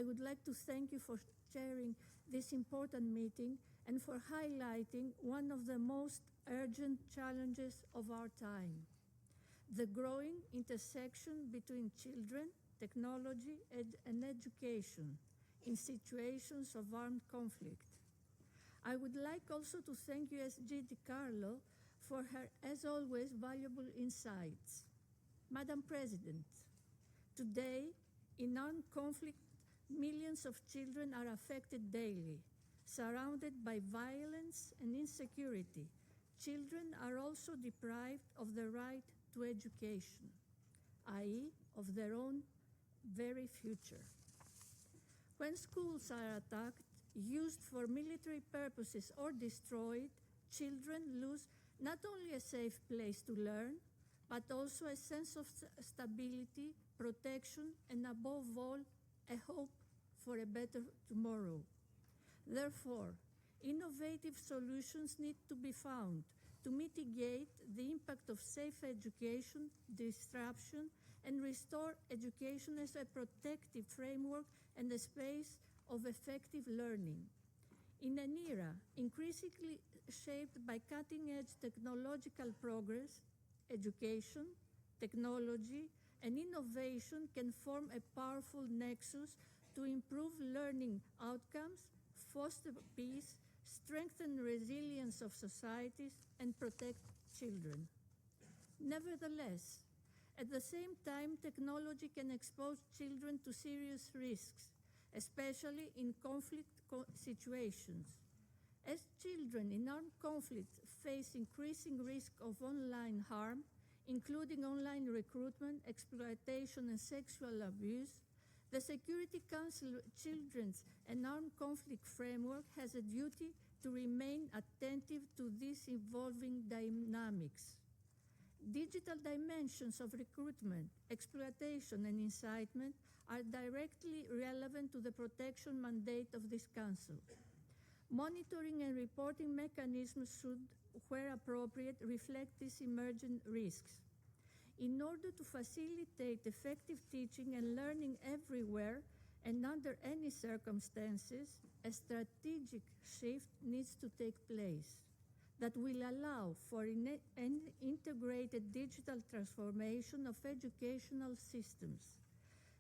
I would like to thank you for chairing this important meeting and for highlighting one of the most urgent challenges of our time: the growing intersection between children, technology, and education in situations of armed conflict. I would like also to thank USG DiCarlo for her, as always, valuable insights. Madam President, today, in armed conflict, millions of children are affected daily. Surrounded by violence and insecurity, children are also deprived of the right to education, i.e., of their own very future. When schools are attacked, used for military purposes, or destroyed, children lose not only a safe place to learn, but also a sense of stability, protection, and above all, a hope for a better tomorrow. Therefore, innovative solutions need to be found to mitigate the impact of safe education, disruption, and restore education as a protective framework and a space of effective learning. In an era increasingly shaped by cutting-edge technological progress, education, technology, and innovation can form a powerful nexus to improve learning outcomes, foster peace, strengthen resilience of societies, and protect children. Nevertheless, at the same time, technology can expose children to serious risks, especially in conflict situations. As children in armed conflict face increasing risk of online harm, including online recruitment, exploitation, and sexual abuse, the Security Council Children's and Armed Conflict Framework has a duty to remain attentive to these evolving dynamics. Digital dimensions of recruitment, exploitation, and incitement are directly relevant to the protection mandate of this Council. Monitoring and reporting mechanisms should, where appropriate, reflect these emerging risks. In order to facilitate effective teaching and learning everywhere and under any circumstances, a strategic shift needs to take place that will allow for an integrated digital transformation of educational systems.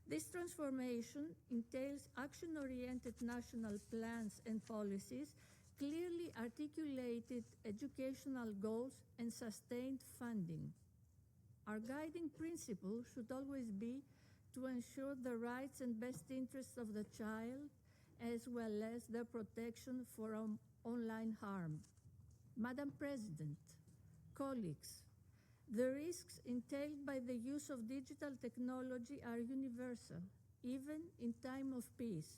This transformation entails action-oriented national plans and policies, clearly articulated educational goals, and sustained funding. Our guiding principle should always be to ensure the rights and best interests of the child, as well as their protection from online harm. Madam President, colleagues, the risks entailed by the use of digital technology are universal, even in time of peace.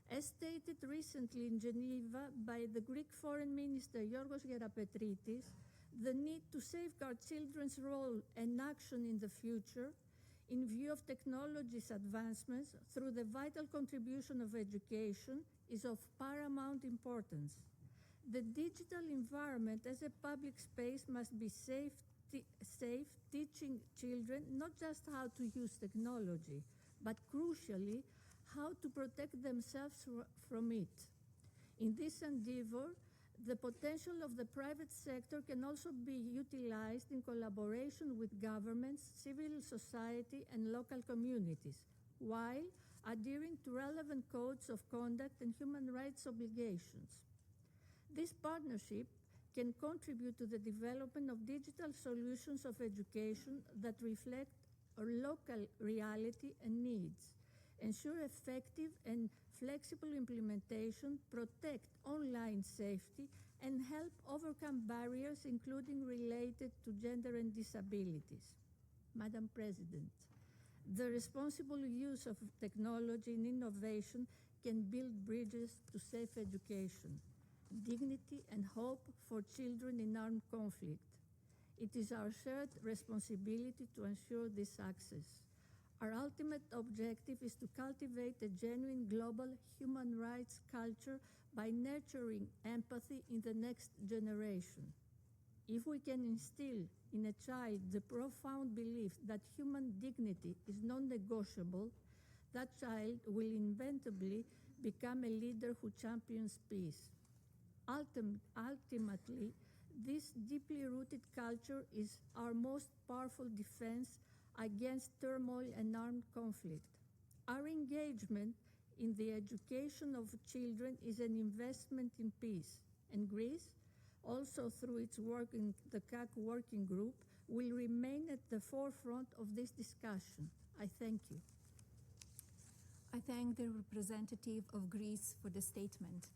As stated recently in Geneva by the Greek Foreign Minister Yorgos Gerapetritis, the need to safeguard children's role and action in the future, in view of technology's advancements through the vital contribution of education, is of paramount importance. The digital environment as a public space must be safe, teaching children not just how to use technology, but crucially, how to protect themselves from it. In this endeavor, the potential of the private sector can also be utilized in collaboration with governments, civil society, and local communities, while adhering to relevant codes of conduct and human rights obligations. This partnership can contribute to the development of digital solutions of education that reflect our local reality and needs, ensure effective and flexible implementation, protect online safety, and help overcome barriers, including related to gender and disabilities. Madam President, the responsible use of technology and innovation can build bridges to safe education, dignity, and hope for children in armed conflict. It is our shared responsibility to ensure this access. Our ultimate objective is to cultivate a genuine global human rights culture by nurturing empathy in the next generation. If we can instill in a child the profound belief that human dignity is non-negotiable, that child will inevitably become a leader who champions peace. Ultimately, this deeply rooted culture is our most powerful defense against turmoil and armed conflict. Our engagement in the education of children is an investment in peace, and Greece, also through its work in the CAC working group, will remain at the forefront of this discussion. I thank you. I thank the representative of Greece for the statement.